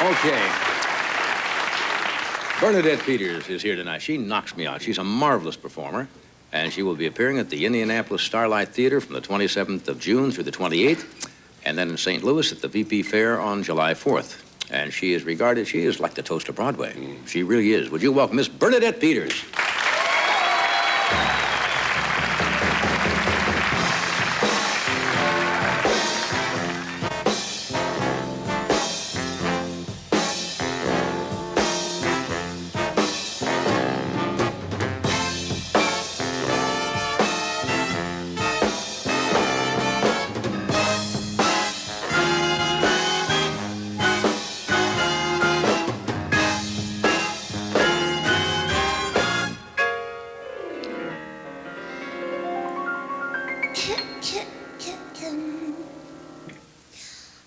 Okay. Bernadette Peters is here tonight. She knocks me out. She's a marvelous performer, and she will be appearing at the Indianapolis Starlight Theater from the 27th of June through the 28th, and then in St. Louis at the VP Fair on July 4th. And she is regarded, she is like the toast of Broadway. She really is. Would you welcome Miss Bernadette Peters?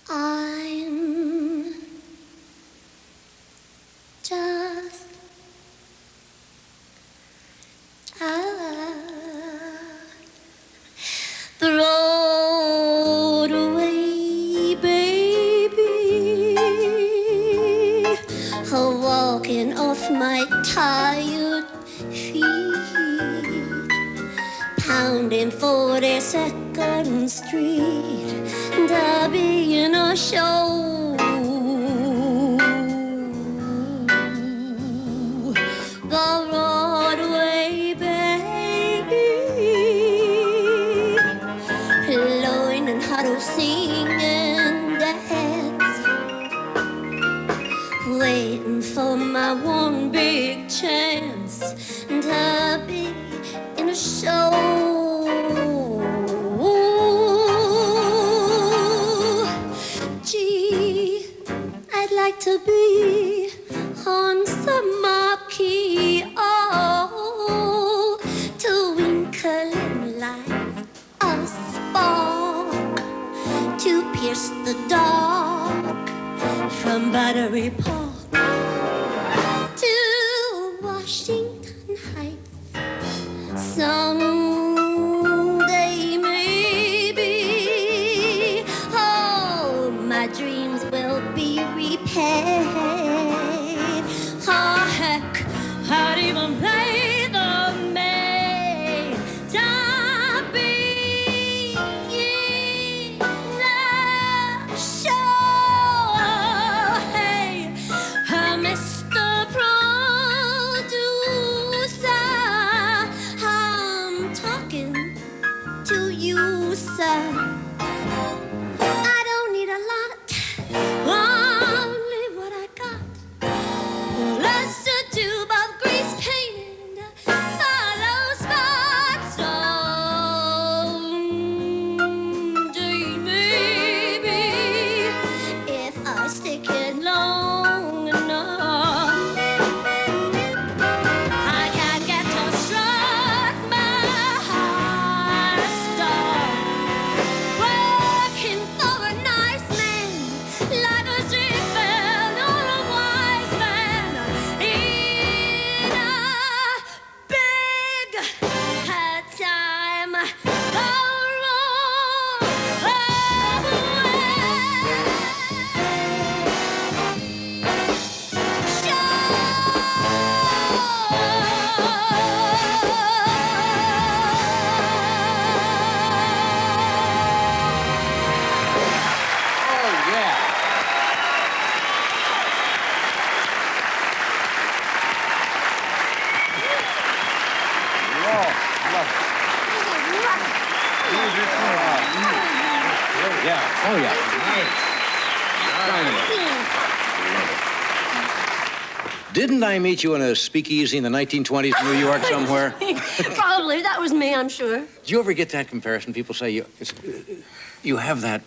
I'm just Broadway, baby, walking off my tired feet, pounding 42nd Street, to be in a show. Broadway, baby, learning how to sing and dance, waiting for my one big chance to be in a show. Like to be on some marquee, oh, to twinkle in lights, a spark to pierce the dark from Battery Park to Washington Heights. Someday maybe, oh, my dreams will be repaid. Oh, heck, I'd even play the maid to be in the show. Hey, Mr. Producer, I'm talking to you, sir. I don't need a lot. Yeah. Oh, yeah. Nice. Didn't I meet you in a speakeasy in the 1920s in New York somewhere? Probably. That was me, I'm sure. Do you ever get that comparison? People say you have that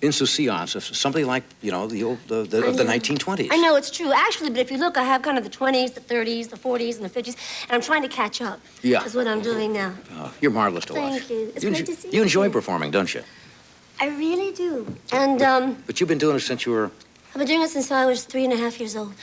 insouciance of something like, you know, the 1920s. I know, it's true. Actually, but if you look, I have kind of the 20s, the 30s, the 40s, and the 50s, and I'm trying to catch up. Yeah. That's what I'm doing now. Oh, you're marvelous to watch. Thank you. It's great to see you. You enjoy performing, don't you? I really do. And, But you've been doing it since you were... I've been doing it since I was 3.5 years old.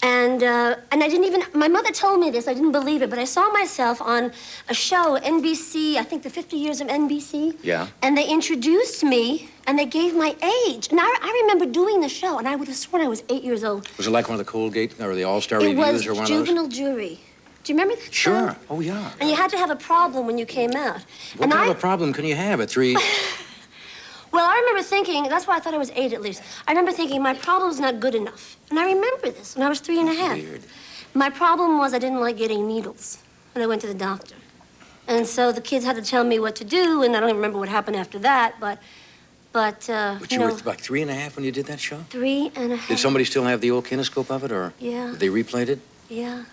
And I didn't even, my mother told me this, I didn't believe it, but I saw myself on a show, NBC, I think the 50 Years of NBC. Yeah. And they introduced me, and they gave my age. And I remember doing the show, and I would have sworn I was 8 years old. Was it like one of the Colgate or the All-Star It reviews was or one of those? Juvenile Jury. Do you remember that show? Sure. Oh, yeah. And you had to have a problem when you came out. What kind of a problem can you have at 3? Well, I remember thinking, that's why I thought I was 8 at least. I remember thinking, my problem's not good enough. And I remember this when I was 3 and a half. Weird. My problem was I didn't like getting needles when I went to the doctor. And so the kids had to tell me what to do, and I don't even remember what happened after that, but But you know, were like 3 and a half when you did that show? 3 and a half. Did somebody still have the old kinescope of it, or Yeah. did they replayed it? Yeah.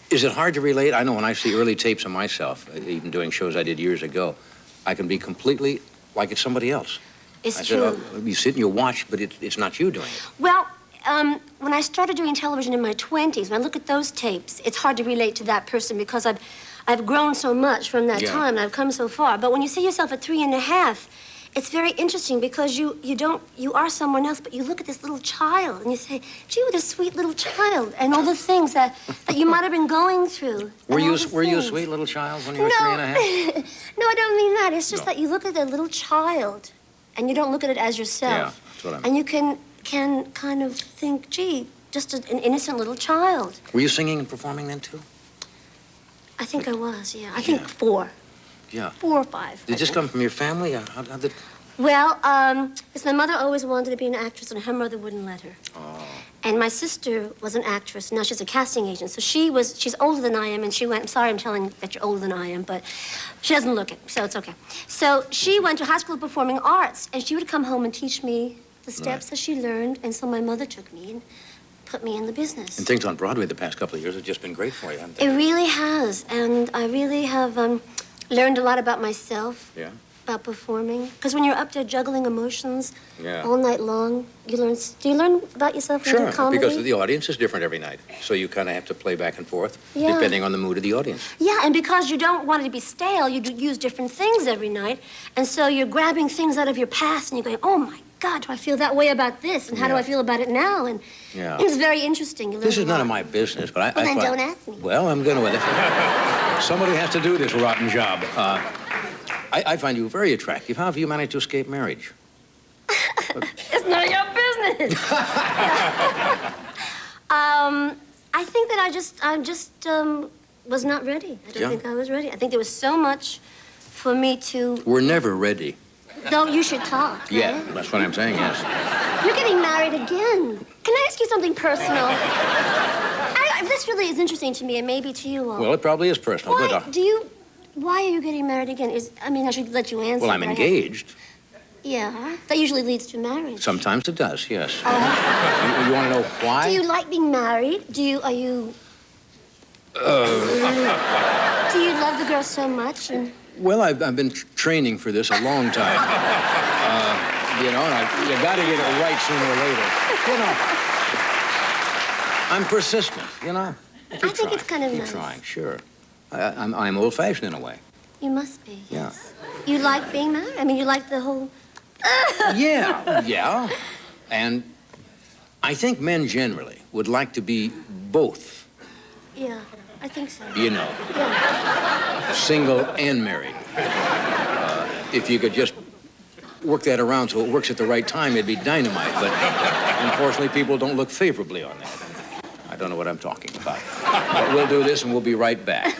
Is it hard to relate? I know when I see early tapes of myself, even doing shows I did years ago, I can be completely like it's somebody else. It's I true. said, you sit and you watch, but it's not you doing it. Well, when I started doing television in my 20s, when I look at those tapes, it's hard to relate to that person because I've grown so much from that Yeah. time and I've come so far. But when you see yourself at 3 and a half, it's very interesting because you are someone else, but you look at this little child and you say, gee, what a sweet little child, and all the things that you might have been going through. Were and you all the a things. sweet little child when you were 3 and a half? No, I don't mean that. It's just No. that you look at a little child and you don't look at it as yourself. Yeah, that's what I mean. And you can kind of think, gee, just an innocent little child. Were you singing and performing then, too? I think I was, yeah. I think Yeah. 4. Yeah. 4 or 5. Did I this think. come from your family? How did... Well, because my mother always wanted to be an actress and her mother wouldn't let her. Oh. And my sister was an actress. Now she's a casting agent. So she's older than I am, and she went, I'm sorry I'm telling that you're older than I am, but she doesn't look it, so it's okay. So she went to High School of Performing Arts, and she would come home and teach me the steps that she learned, and so my mother took me and put me in the business. And things on Broadway the past couple of years have just been great for you, haven't they? It really has, and I really have learned a lot about myself. Yeah. About performing, because when you're up there juggling emotions Yeah. all night long, you learn. Do you learn about yourself when you Sure, do comedy? because the audience is different every night. So you kind of have to play back and forth, Yeah. depending on the mood of the audience. Yeah, and because you don't want it to be stale, you use different things every night, and so you're grabbing things out of your past, and you're going, "Oh my God, do I feel that way about this? And how do Yeah. I feel about it now?" And Yeah. it's very interesting. You learn This is a none lot. of my business, but Well, I then find- don't ask me. Well, I'm going to. Somebody has to do this rotten job. I find you very attractive. How have you managed to escape marriage? It's none of your business. I think that I just was not ready. I don't Yeah. think I was ready. I think there was so much for me to. We're never ready. No, you should talk. Yeah, right? that's what I'm saying, yes. You're getting married again. Can I ask you something personal? This really is interesting to me, and maybe to you all. Well, it probably is personal, Why but... Why are you getting married again? I should let you answer. Well, I'm but I have- engaged. Yeah, that usually leads to marriage. Sometimes it does, yes. Oh. You want to know why? Do you like being married? Do you love the girl so much? And Well, I've been training for this a long time. You know, and you got to get it right sooner or later. You know, I'm persistent, you know. I think it's kind of Keep nice. trying, sure. I'm old-fashioned in a way. You must be. Yeah. Yes. You like being married? I mean, you like the whole. Yeah. And I think men generally would like to be both, Yeah, I think so. you know, Yeah. single and married. If you could just work that around so it works at the right time, it'd be dynamite. But unfortunately, people don't look favorably on that. I don't know what I'm talking about. But we'll do this and we'll be right back.